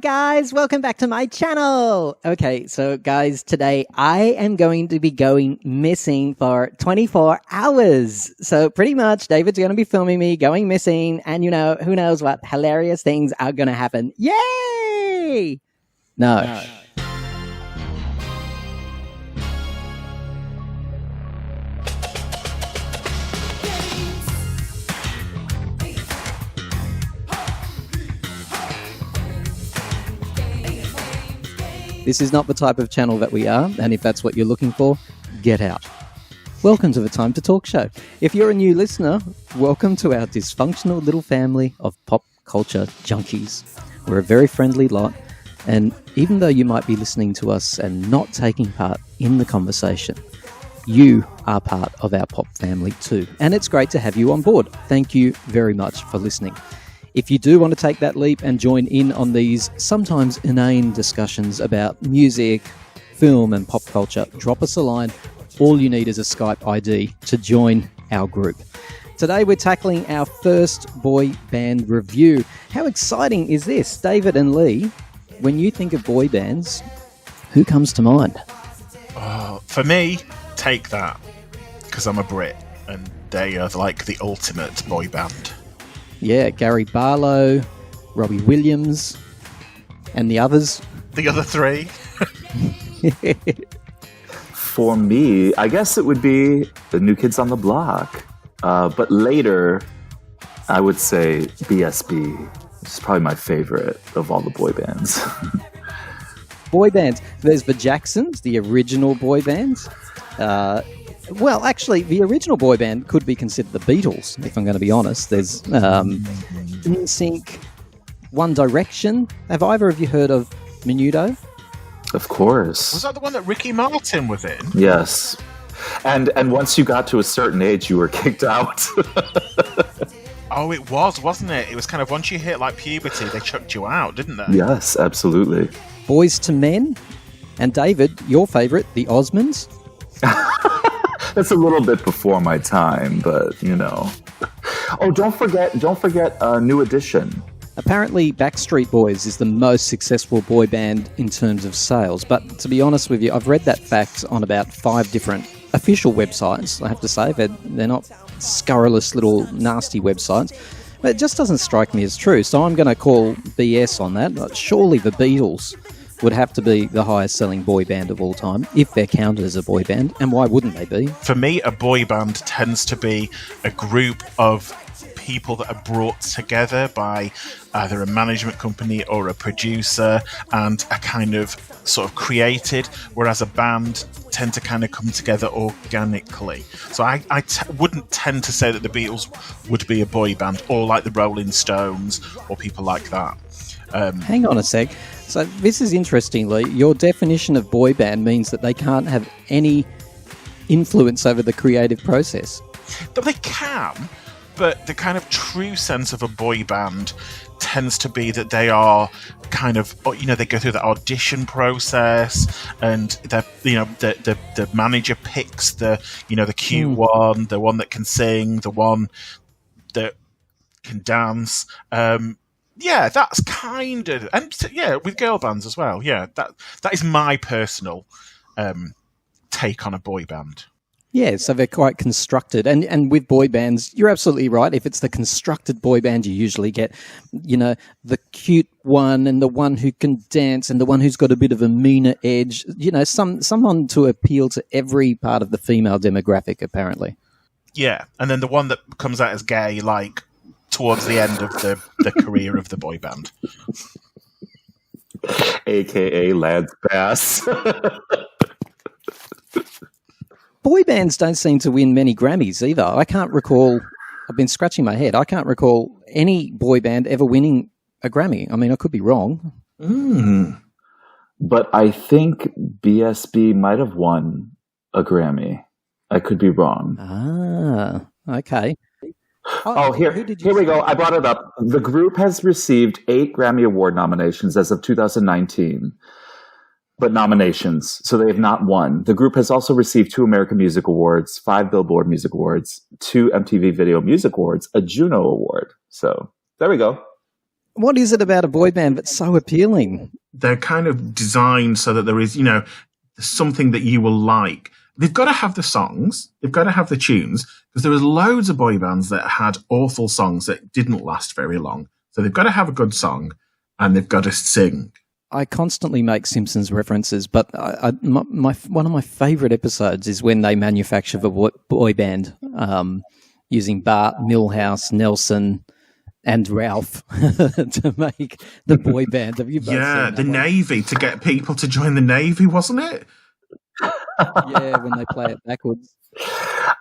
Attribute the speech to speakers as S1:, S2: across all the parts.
S1: guys, welcome back to my channel. Okay, so guys, today I am going to be going missing for 24 hours. So pretty much David's going to be filming me going missing, and who knows what hilarious things are going to happen. Yay! No. This is not the type of channel that we are, and if that's what you're looking for, get out. Welcome to the Time to Talk show. If you're a new listener, welcome to our dysfunctional little family of pop culture junkies. We're a very friendly lot, and even though you might be listening to us and not taking part in the conversation, you are part of our pop family too, and it's great to have you on board. Thank you very much for listening. If you do want to take that leap and join in on these sometimes inane discussions about music, film and pop culture, drop us a line. All you need is a Skype ID to join our group. Today we're tackling our first boy band review. How exciting is this? David and Lee, when you think of boy bands, who comes to mind?
S2: For me, Take That, because I'm a Brit and they are like the ultimate boy band.
S1: Yeah, Gary Barlow, Robbie Williams, and the others.
S2: The other three.
S3: For me, I guess it would be the New Kids on the Block. But later, I would say BSB, which is probably my favorite of all the boy bands.
S1: Boy bands. There's the Jacksons, the original boy bands. Well, actually, the original boy band could be considered the Beatles, if I'm going to be honest. There's NSYNC, One Direction. Have either of you heard of Menudo?
S3: Of course.
S2: Was that the one that Ricky Martin was in?
S3: Yes. And once you got to a certain age, you were kicked out.
S2: Oh, it was, wasn't it? It was kind of once you hit like puberty, they chucked you out, didn't they?
S3: Yes, absolutely.
S1: Boys to Men. And David, your favourite, the Osmonds.
S3: That's a little bit before my time, but Oh, don't forget New Edition.
S1: Apparently, Backstreet Boys is the most successful boy band in terms of sales. But to be honest with you, I've read that fact on about 5 different official websites. I have to say they're not scurrilous little nasty websites. But it just doesn't strike me as true. So I'm going to call BS on that. Surely the Beatles would have to be the highest selling boy band of all time, if they're counted as a boy band, and why wouldn't they be?
S2: For me, a boy band tends to be a group of people that are brought together by either a management company or a producer and are kind of sort of created, whereas a band tend to kind of come together organically. So I wouldn't tend to say that the Beatles would be a boy band, or like the Rolling Stones or people like that.
S1: Hang on a sec. So this is interestingly, your definition of boy band means that they can't have any influence over the creative process.
S2: But they can, but the kind of true sense of a boy band tends to be that they are kind of, they go through the audition process, and the manager picks the cute one, the one that can sing, the one that can dance. Yeah, that's kind of, and yeah, with girl bands as well. Yeah, that is my personal take on a boy band.
S1: Yeah, so they're quite constructed. And with boy bands, you're absolutely right. If it's the constructed boy band, you usually get, the cute one and the one who can dance and the one who's got a bit of a meaner edge, someone to appeal to every part of the female demographic, apparently.
S2: Yeah, and then the one that comes out as gay, like, towards the end of the career of the boy band.
S3: AKA Lads Pass.
S1: Boy bands don't seem to win many Grammys either. I can't recall, I've been scratching my head, I can't recall any boy band ever winning a Grammy. I mean, I could be wrong.
S3: But I think BSB might have won a Grammy. I could be wrong.
S1: Ah, okay.
S3: Here we go. I brought it up. The group has received 8 Grammy Award nominations as of 2019. But nominations, so they have not won. The group has also received 2 American Music Awards, 5 Billboard Music Awards, 2 MTV Video Music Awards, a Juno Award. So there we go.
S1: What is it about a boy band that's so appealing?
S2: They're kind of designed so that there is, something that you will like. They've got to have the songs. They've got to have the tunes, because there was loads of boy bands that had awful songs that didn't last very long. So they've got to have a good song, and they've got to sing.
S1: I constantly make Simpsons references, but one of my favourite episodes is when they manufacture the boy band using Bart, Milhouse, Nelson, and Ralph to make the boy band. Have you both seen
S2: the Navy, to get people to join the Navy, wasn't it?
S1: Yeah, when they play it backwards.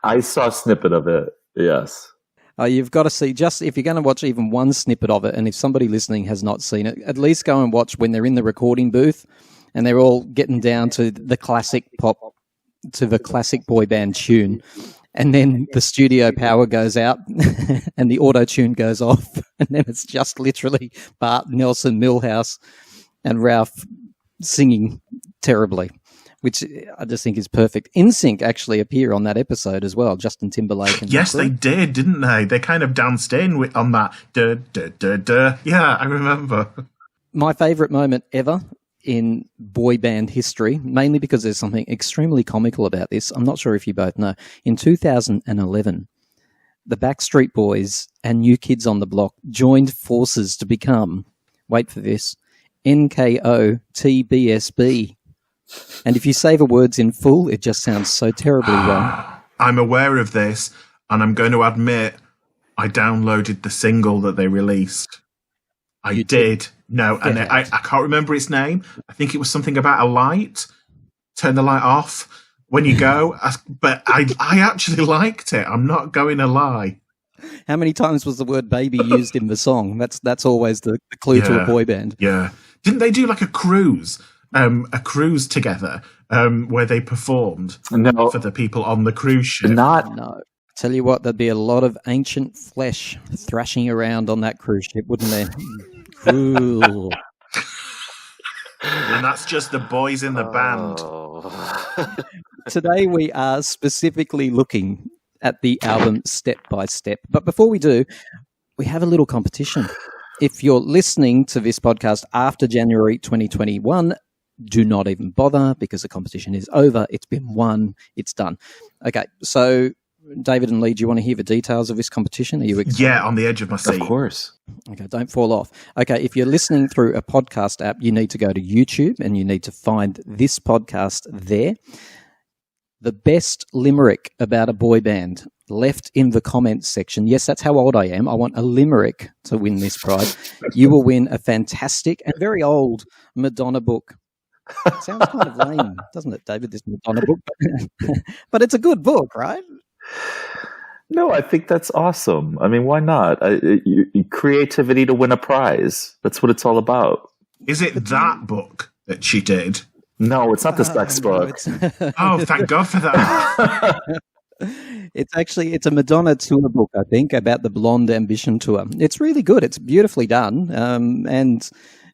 S3: I saw a snippet of it, yes.
S1: You've got to see, just if you're going to watch even one snippet of it, and if somebody listening has not seen it, at least go and watch when they're in the recording booth and they're all getting down to the classic boy band tune. And then the studio power goes out and the auto-tune goes off. And then it's just literally Bart, Nelson, Milhouse, and Ralph singing terribly, which I just think is perfect. NSYNC actually appear on that episode as well, Justin Timberlake. And
S2: yes, they did, didn't they? They kind of danced in on that. Duh, duh, duh, duh. Yeah, I remember.
S1: My favourite moment ever in boy band history, mainly because there's something extremely comical about this. I'm not sure if you both know. In 2011, the Backstreet Boys and New Kids on the Block joined forces to become, wait for this, NKOTBSB. And if you say the words in full, it just sounds so terribly wrong.
S2: I'm aware of this, and I'm going to admit I downloaded the single that they released. I did. No, and I can't remember its name. I think it was something about a light. Turn the light off when you go. But I actually liked it. I'm not going to lie.
S1: How many times was the word baby used in the song? That's always the clue to a boy band.
S2: Yeah. Didn't they do like a cruise together where they performed for the people on the cruise ship?
S1: No. Tell you what, there'd be a lot of ancient flesh thrashing around on that cruise ship, wouldn't there? Ooh.
S2: And that's just the boys in the band.
S1: Today we are specifically looking at the album Step by Step. But before we do, we have a little competition. If you're listening to this podcast after January 2021, do not even bother, because the competition is over. It's been won. It's done. Okay, so David and Lee, do you want to hear the details of this competition? Are you excited?
S2: Yeah, on the edge of my seat.
S3: Of course.
S1: Okay, don't fall off. Okay, if you're listening through a podcast app, you need to go to YouTube and you need to find this podcast there. The best limerick about a boy band left in the comments section. Yes, that's how old I am. I want a limerick to win this prize. You will win a fantastic and very old Madonna book. It sounds kind of lame, doesn't it, David, this Madonna book? But it's a good book, right?
S3: No, I think that's awesome. I mean, why not? Creativity to win a prize. That's what it's all about.
S2: Is it that book that she did?
S3: No, it's not the sex book.
S2: Oh, thank God for that.
S1: It's a Madonna tour book, I think, about the Blonde Ambition tour. It's really good. It's beautifully done. And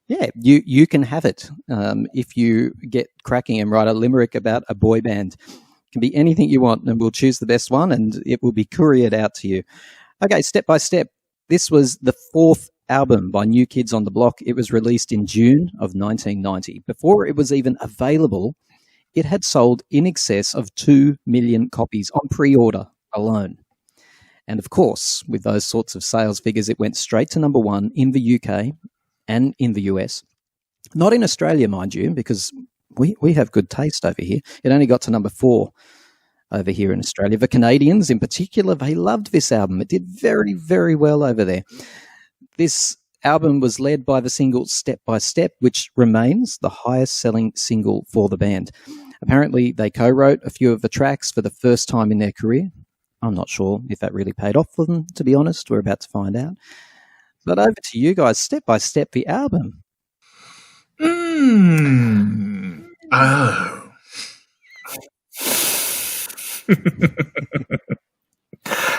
S1: yeah, you can have it if you get cracking and write a limerick about a boy band. It can be anything you want, and we'll choose the best one, and it will be couriered out to you. Okay, Step by Step. This was the fourth album by New Kids on the Block. It was released in June of 1990. Before it was even available, it had sold in excess of 2 million copies on pre-order alone. And of course, with those sorts of sales figures, it went straight to number one in the UK and in the US. Not in Australia, mind you, because we have good taste over here. It only got to number 4 over here in Australia. The Canadians in particular, they loved this album. It did very, very well over there. This album was led by the single Step by Step, which remains the highest selling single for the band. Apparently, they co-wrote a few of the tracks for the first time in their career. I'm not sure if that really paid off for them, to be honest. We're about to find out. But over to you guys, Step by Step, the album.
S2: Oh.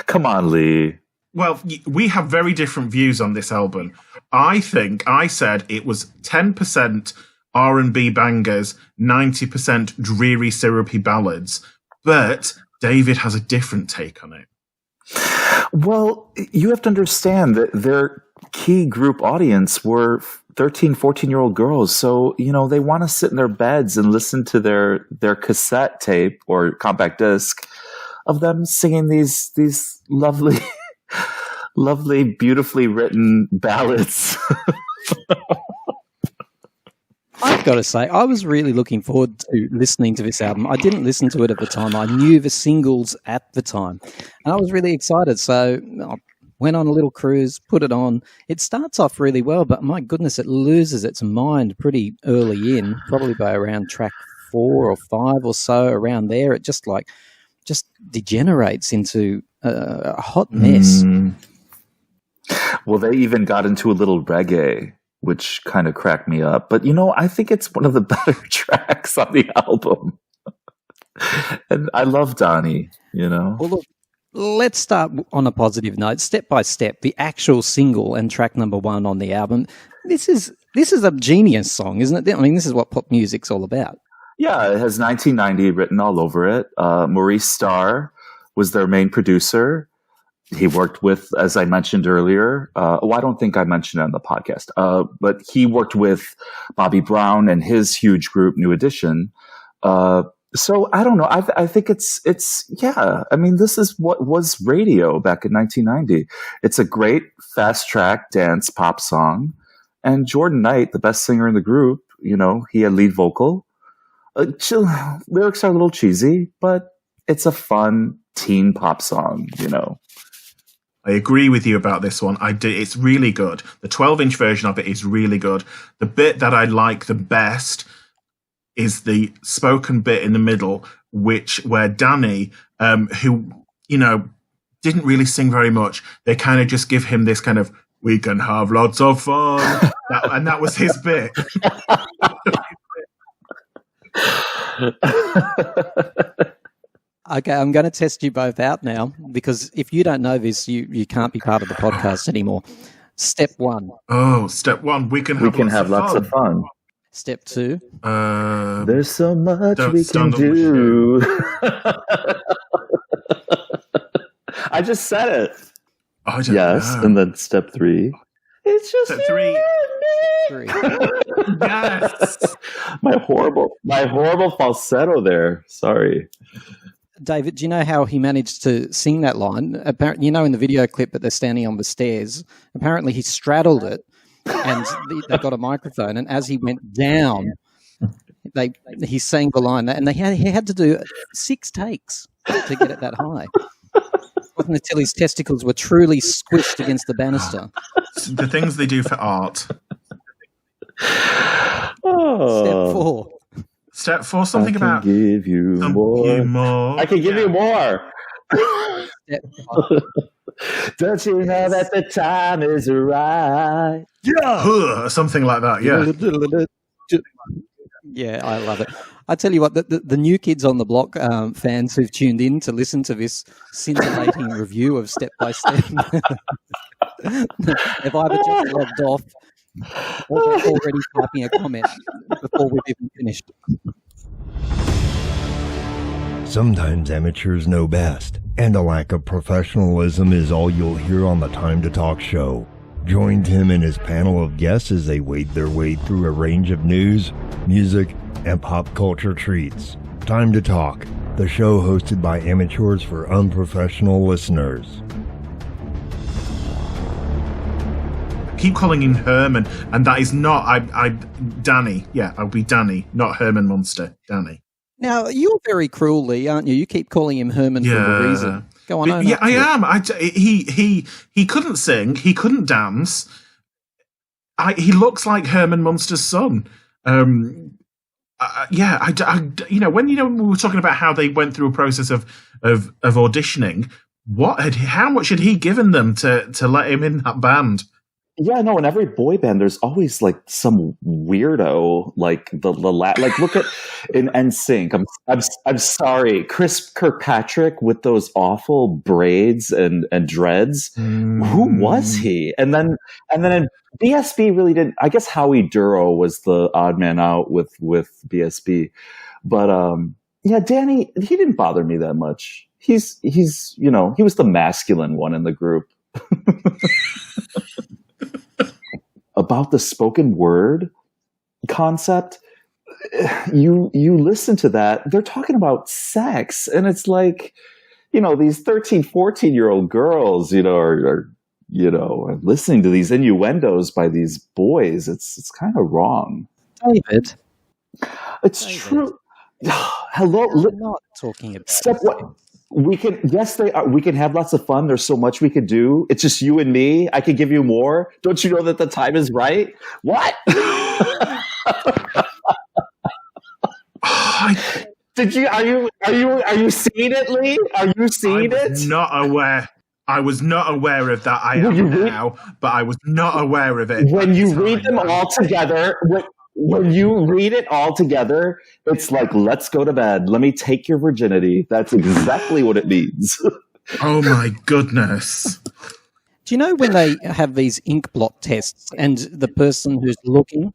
S3: Come on, Lee.
S2: Well, we have very different views on this album. I think I said it was 10% R&B bangers, 90% dreary, syrupy ballads. But David has a different take on it.
S3: Well, you have to understand that they're key group audience were 13, 14-year-old girls. So, they want to sit in their beds and listen to their cassette tape or compact disc of them singing these lovely, lovely, beautifully written ballads.
S1: I've got to say, I was really looking forward to listening to this album. I didn't listen to it at the time. I knew the singles at the time, and I was really excited. So I went on a little cruise, put it on. It starts off really well, but my goodness, it loses its mind pretty early in, probably by around track 4 or 5 or so, around there. It just degenerates into a hot mess.
S3: Well, they even got into a little reggae, which kind of cracked me up. But, I think it's one of the better tracks on the album. And I love Donnie, Well,
S1: look, let's start on a positive note. Step by Step, the actual single and track number 1 on the album. This is a genius song, isn't it? I mean, this is what pop music's all about.
S3: Yeah, it has 1990 written all over it. Maurice Starr was their main producer. He worked with, as I mentioned earlier, I don't think I mentioned it on the podcast, but he worked with Bobby Brown and his huge group, New Edition. So I don't know. I think it's yeah. I mean, this is what was radio back in 1990. It's a great fast track dance pop song, and Jordan Knight, the best singer in the group, he had lead vocal. Lyrics are a little cheesy, but it's a fun teen pop song.
S2: I agree with you about this one. It's really good. The 12-inch version of it is really good. The bit that I like the best is the spoken bit in the middle, where Danny, who, didn't really sing very much, they kind of just give him this kind of, we can have lots of fun. And that was his bit.
S1: Okay, I'm going to test you both out now, because if you don't know this, you can't be part of the podcast anymore. Step 1.
S2: Oh, step 1. We can have lots of fun.
S1: Step 2.
S3: There's so much we can do. I just said it.
S2: I don't know.
S3: And then step 3. It's just
S2: step 3.
S1: 3.
S2: Yes.
S3: My horrible falsetto there. Sorry.
S1: David, do you know how he managed to sing that line? Apparently, in the video clip that they're standing on the stairs, apparently he straddled it, and they got a microphone, and as he went down, he sang the line, and he had to do 6 takes to get it that high. It wasn't until his testicles were truly squished against the banister.
S2: The things they do for art.
S1: Step 4.
S2: Step 4, something about
S3: give you more. I can give you more.
S1: Step 5.
S3: Don't you know that the time is right?
S2: Yeah, something like that. Yeah,
S1: yeah, I love it. I tell you what, the new kids on the block fans who've tuned in to listen to this scintillating review of Step by Step, they've either just logged off or they're already typing a comment before we've even finished.
S4: Sometimes amateurs know best, and a lack of professionalism is all you'll hear on the Time to Talk show. Join Tim and his panel of guests as they wade their way through a range of news, music, and pop culture treats. Time to Talk, the show hosted by amateurs for unprofessional listeners.
S2: Keep calling him Herman, and that is not Danny. Yeah, I'll be Danny, not Herman Munster. Danny.
S1: Now, you're very cruel, Lee, aren't you? You keep calling him Herman for a reason. Go on.
S2: Yeah, I am. He couldn't sing. He couldn't dance. He looks like Herman Munster's son. When we were talking about how they went through a process of auditioning, how much had he given them to let him in that band?
S3: Yeah, no. In every boy band, there's always like some weirdo, like like look at in NSYNC. I'm sorry, Chris Kirkpatrick with those awful braids and dreads. Who was he? And then in BSB really didn't. I guess Howie Duro was the odd man out with BSB, but Danny, he didn't bother me that much. He's he was the masculine one in the group. about the spoken word concept, you listen to that, they're talking about sex, and it's like, these 13, 14-year-old girls, are listening to these innuendos by these boys. It's kind of wrong.
S1: David.
S3: It's true. Hello.
S1: We're not talking about
S3: what we can. Yes, they are. We can have lots of fun. There's so much we could do. It's just you and me. I could give you more. Don't you know that the time is right? What? Did you? Are you seeing it, Lee? Are you seeing it?
S2: Not aware. I was not aware of that. I am now, but I was not aware of it.
S3: When you read them all together, when you read it all together, it's like, let's go to bed. Let me take your virginity. That's exactly what it means.
S2: Oh my goodness.
S1: Do you know when they have these ink blot tests and the person who's looking,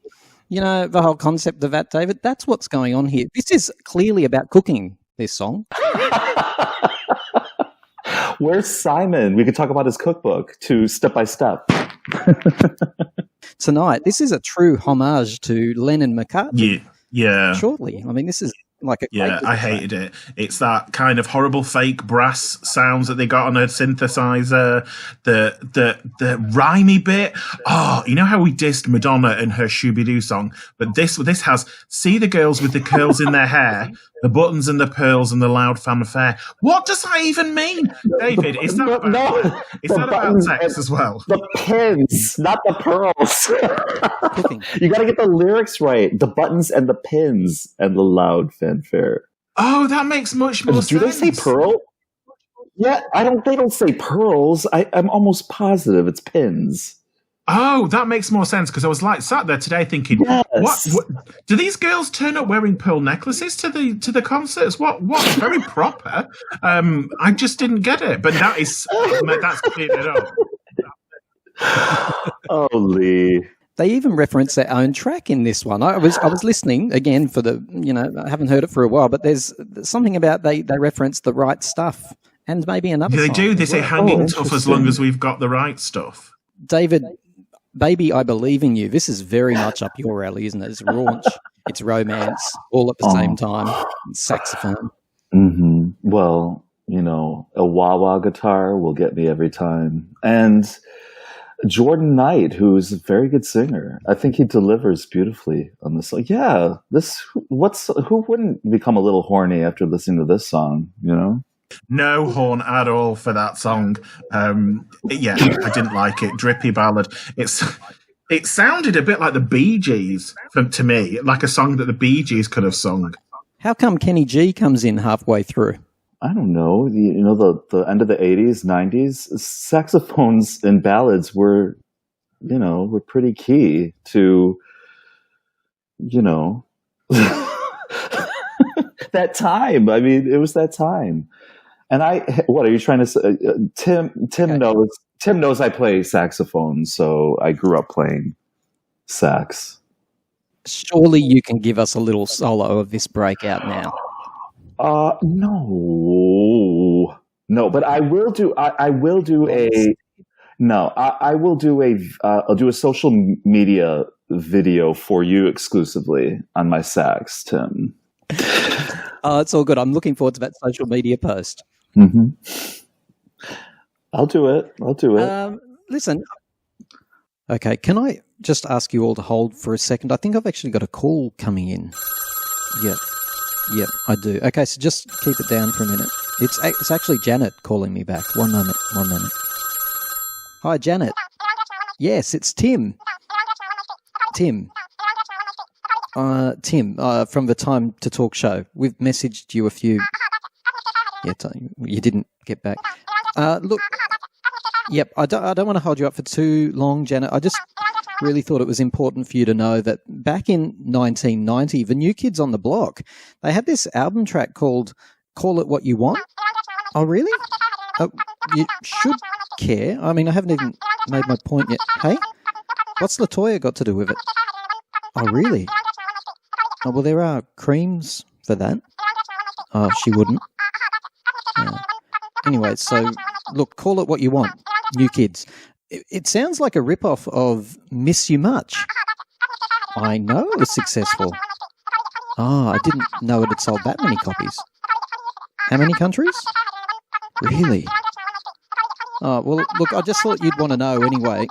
S1: the whole concept of that, David, that's what's going on here. This is clearly about cooking, this song.
S3: Where's Simon? We could talk about his cookbook to Step by Step.
S1: Tonight, this is a true homage to Lennon McCartney.
S2: Yeah.
S1: Shortly. I mean, this is like a
S2: I hated it. It's that kind of horrible fake brass sounds that they got on a synthesizer. The rhymey bit. Oh, you know how we dissed Madonna and her Shooby-Doo song, but this has, see the girls with the curls in their hair, the buttons and the pearls and the loud fanfare. What does that even mean, David? Is that about sex as well?
S3: The pins, not the pearls. You got to get the lyrics right. The buttons and the pins and the loud fanfare.
S2: Oh, that makes much more sense.
S3: Do they say pearl? Yeah, they don't say pearls. I'm almost positive it's pins.
S2: Oh, that makes more sense, because I was sat there today thinking,
S3: yes.
S2: What do these girls turn up wearing pearl necklaces to the concerts? What very proper. I just didn't get it, but that's cleared it up.
S3: Oh, Lee.
S1: They even reference their own track in this one. I was listening again for the, I haven't heard it for a while, but there's something about they reference The Right Stuff and maybe another song.
S2: They do. They say hanging tough as long as we've got the right stuff.
S1: David, baby, I believe in you. This is very much up your alley, isn't it? It's raunch, it's romance, all at the same time. It's saxophone.
S3: Mm-hmm. Well, a wah-wah guitar will get me every time. And Jordan Knight, who's a very good singer, I think he delivers beautifully on this song. Yeah, who wouldn't become a little horny after listening to this song,
S2: No horn at all for that song. I didn't like it. Drippy ballad. It sounded a bit like the Bee Gees to me, like a song that the Bee Gees could have sung.
S1: How come Kenny G comes in halfway through?
S3: I don't know. The end of the 80s, 90s, saxophones and ballads were pretty key to, that time. I mean, it was that time. And what are you trying to say? Tim knows I play saxophone, so I grew up playing sax.
S1: Surely you can give us a little solo of this breakout now. No, but I will do. I'll do a social media video for you exclusively on my sax, Tim. It's all good. I'm looking forward to that social media post.
S3: Mm-hmm. I'll do it.
S1: Listen. Okay, can I just ask you all to hold for a second? I think I've actually got a call coming in. Yep, I do. Okay, so just keep it down for a minute. It's actually Janet calling me back. One moment. Hi, Janet. Yes, it's Tim. Tim, from the Time to Talk show. We've messaged you a few. Yeah, you didn't get back. Look, yep, I don't want to hold you up for too long, Janet. I just really thought it was important for you to know that back in 1990, the New Kids on the Block, they had this album track called Call It What You Want. Oh, really? You should care. I mean, I haven't even made my point yet. Hey, what's LaToya got to do with it? Oh, really? Oh, well, there are creams for that. Oh, she wouldn't. Anyway, so look, call it what you want. New Kids. It sounds like a rip-off of Miss You Much. I know it was successful. I didn't know it had sold that many copies. How many countries? Really? Oh, well, look, I just thought you'd want to know anyway.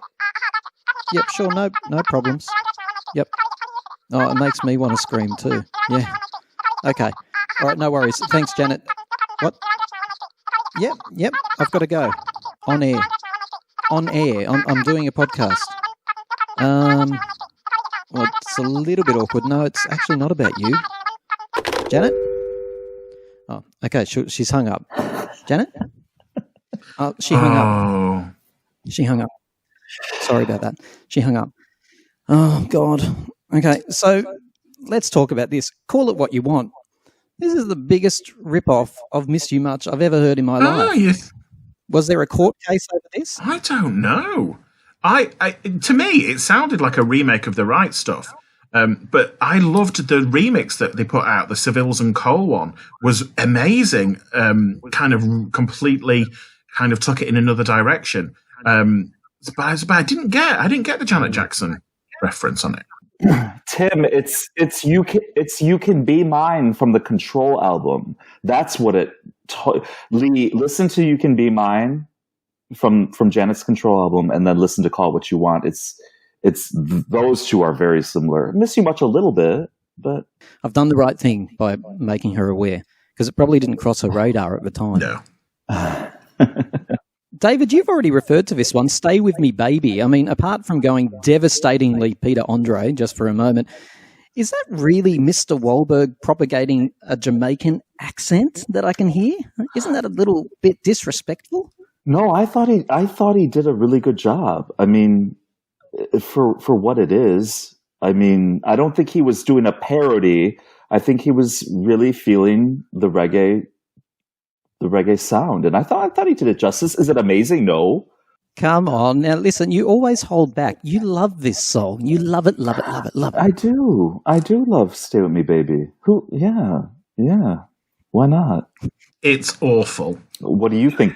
S1: Yep, sure, no problems. Yep. Oh, it makes me want to scream too. Yeah. Okay. All right, no worries. Thanks, Janet. What? Yep, I've got to go. On air. I'm doing a podcast. Well, it's a little bit awkward. No, it's actually not about you. Janet? Oh, okay, she's hung up. Janet? Oh, she hung up. She hung up. Sorry about that. She hung up. Oh, God. Okay, so let's talk about this. Call it what you want. This is the biggest rip-off of Miss You Much I've ever heard in my life.
S2: Yes.
S1: Was there a court case over this?
S2: I don't know. To me, it sounded like a remake of The Right Stuff. But I loved the remix that they put out. The Seville's and Cole one was amazing. Kind of completely kind of took it in another direction. But I didn't get the Janet Jackson reference on it.
S3: Tim, it's you can be mine from the Control album. That's what it. Lee, listen to "You Can Be Mine" from Janet's Control album, and then listen to "Call What You Want." It's those two are very similar. Miss You Much a little bit, but
S1: I've done the right thing by making her aware, because it probably didn't cross her radar at the time.
S2: No.
S1: David, you've already referred to this one, Stay With Me Baby. I mean, apart from going devastatingly Peter Andre just for a moment, is that really Mr. Wahlberg propagating a Jamaican accent that I can hear? Isn't that a little bit disrespectful?
S3: no, I thought he did a really good job. I mean, for what it is. I mean, I don't think he was doing a parody. I think he was really feeling the reggae sound, and I thought he did it justice. Is it amazing? No.
S1: Come on. Now, listen, you always hold back. You love this song. You love it, love it, love it, love it.
S3: I do love "Stay With Me, Baby." Yeah. Why not?
S2: It's awful.
S3: What do you think?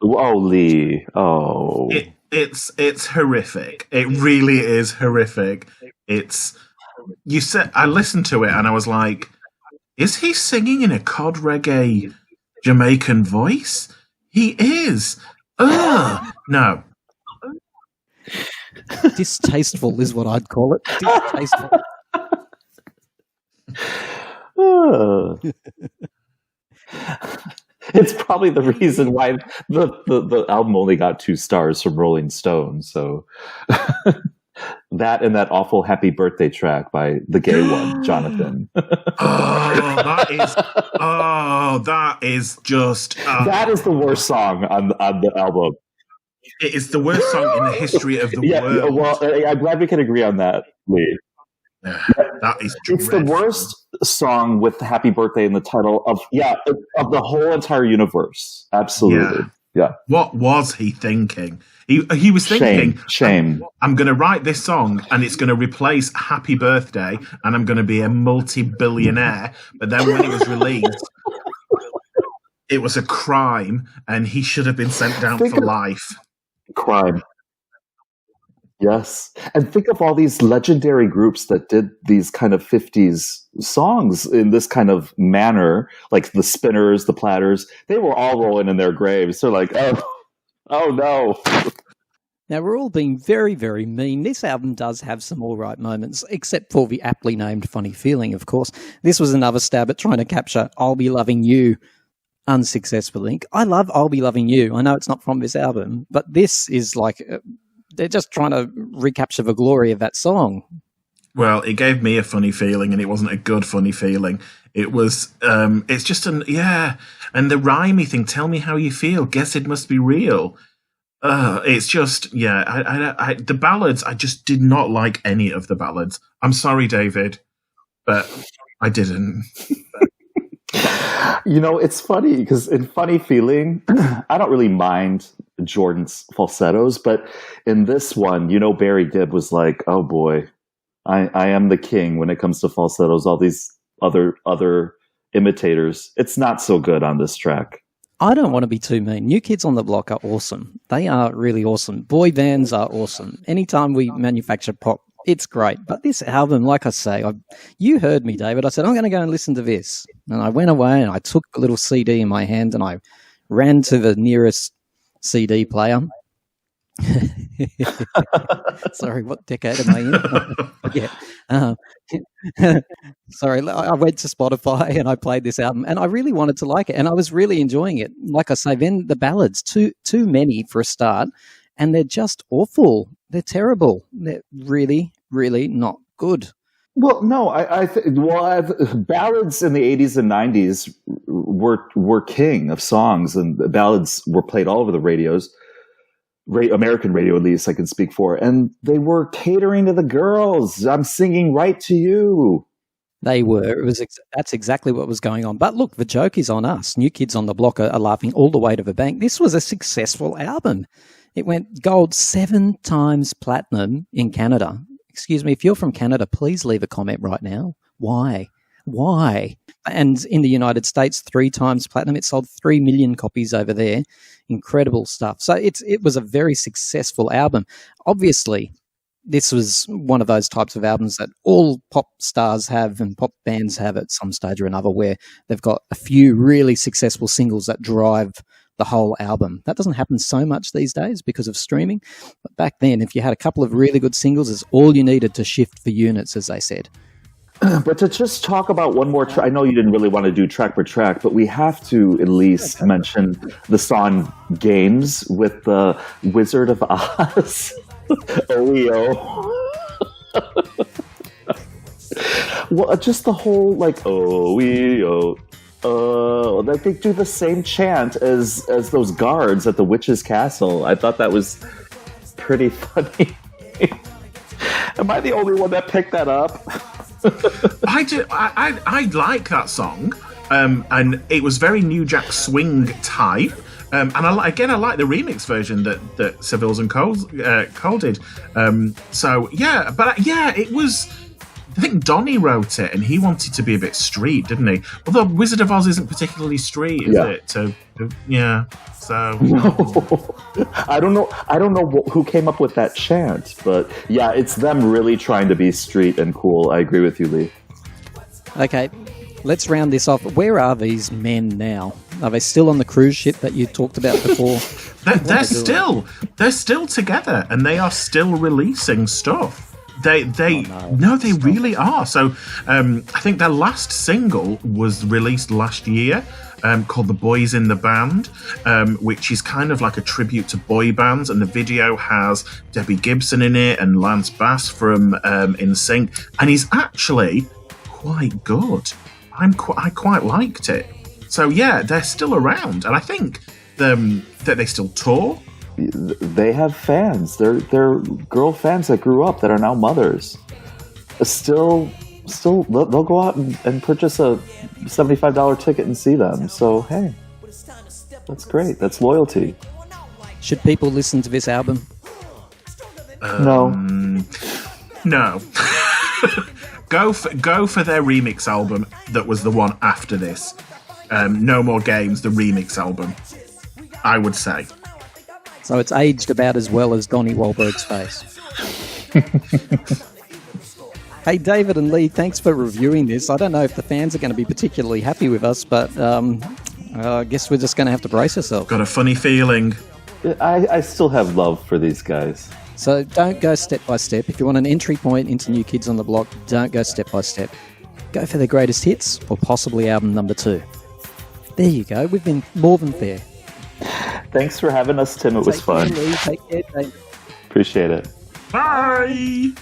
S3: Oh, Lee. Oh.
S2: It's horrific. It really is horrific. I listened to it and I was like, is he singing in a cod reggae Jamaican voice? He is. Ugh. No.
S1: Distasteful is what I'd call it. Distasteful.
S3: It's probably the reason why the album only got 2 stars from Rolling Stone. So that and that awful "Happy Birthday" track by the gay one, Jonathan.
S2: That is just.
S3: That is the worst song on the album.
S2: It is the worst song in the history of the world.
S3: Well, I'm glad we can agree on that, Lee.
S2: That is dreadful.
S3: It's the worst song with "Happy Birthday" in the title of the whole entire universe. Absolutely. Yeah.
S2: What was he thinking? He was thinking,
S3: shame.
S2: I'm going to write this song and it's going to replace "Happy Birthday" and I'm going to be a multi-billionaire. But then when it was released, it was a crime and he should have been sent down for life.
S3: Crime. Yes. And think of all these legendary groups that did these kind of 50s songs in this kind of manner, like the Spinners, the Platters. They were all rolling in their graves. They're like, oh no.
S1: Now, we're all being very, very mean. This album does have some all right moments, except for the aptly named Funny Feeling, of course. This was another stab at trying to capture I'll Be Loving You unsuccessfully. I love I'll Be Loving You. I know it's not from this album, but this is like... they're just trying to recapture the glory of that song.
S2: Well, it gave me a funny feeling, and it wasn't a good funny feeling. It was, it's just and the rhymey thing, tell me how you feel, guess it must be real. It's just, the ballads, I just did not like any of the ballads. I'm sorry, David, but I didn't.
S3: It's funny, because in Funny Feeling, I don't really mind Jordan's falsettos, but in this one, Barry Gibb was like, oh boy, I am the king when it comes to falsettos. All these other imitators, it's not so good on this track.
S1: I don't want to be too mean. New Kids on the Block are awesome. They are really awesome. Boy bands are awesome. Anytime we manufacture pop, it's great. But this album, like I say, you heard me, David. I said, I'm going to go and listen to this. And I went away and I took a little CD in my hand and I ran to the nearest CD player. Sorry, what decade am I in? Sorry, I went to Spotify and I played this album and I really wanted to like it and I was really enjoying it. Like I say, then the ballads, too many for a start, and they're just awful. They're terrible. They're really, really not good.
S3: Well, no, ballads in the 80s and 90s were king of songs, and the ballads were played all over the radios. American radio, at least I can speak for, and they were catering to the girls. I'm singing right to you.
S1: They were. That's exactly what was going on. But look, the joke is on us. New Kids on the Block are laughing all the way to the bank. This was a successful album. It went gold 7 times platinum in Canada. Excuse me, if you're from Canada, please leave a comment right now. Why? And in the United States, 3 times platinum. It sold 3 million copies over there. Incredible stuff. So it was a very successful album. Obviously, this was one of those types of albums that all pop stars have and pop bands have at some stage or another, where they've got a few really successful singles that drive the whole album. That doesn't happen so much these days because of streaming. But back then, if you had a couple of really good singles, it's all you needed to shift the units, as they said.
S3: But to just talk about one more track, I know you didn't really want to do track per track, but we have to at least mention the song Games with the Wizard of Oz. OEO. Well, just the whole, like, OEO. That they do the same chant as those guards at the witch's castle. I thought that was pretty funny. Am I the only one that picked that up?
S2: I do. I like that song, and it was very New Jack Swing type. And I like the remix version that Seville's and Cole did. It was. I think Donnie wrote it, and he wanted to be a bit street, didn't he? Although Wizard of Oz isn't particularly street, is it? So.
S3: No. I don't know who came up with that chant, but yeah, it's them really trying to be street and cool. I agree with you, Lee.
S1: Okay, let's round this off. Where are these men now? Are they still on the cruise ship that you talked about before?
S2: They're still together, and they are still releasing stuff. They really are. So I think their last single was released last year, called The Boys in the Band, which is kind of like a tribute to boy bands, and the video has Debbie Gibson in it and Lance Bass from NSYNC, and he's actually quite good. I quite liked it. So yeah, they're still around, and I think that they still tour.
S3: They have fans. They're girl fans that grew up that are now mothers. Still, they'll go out and purchase a $75 ticket and see them. So hey, that's great. That's loyalty.
S1: Should people listen to this album?
S3: No.
S2: No. Go for their remix album that was the one after this. No More Games, the remix album, I would say.
S1: So it's aged about as well as Donnie Wahlberg's face. Hey, David and Lee, thanks for reviewing this. I don't know if the fans are going to be particularly happy with us, but I guess we're just going to have to brace ourselves.
S2: Got a funny feeling.
S3: I still have love for these guys.
S1: So don't go step by step. If you want an entry point into New Kids on the Block, don't go step by step. Go for their greatest hits or possibly album number 2. There you go. We've been more than fair.
S3: Thanks for having us, Tim. It was fun.
S1: Take care, Dave.
S3: Appreciate it.
S2: Bye.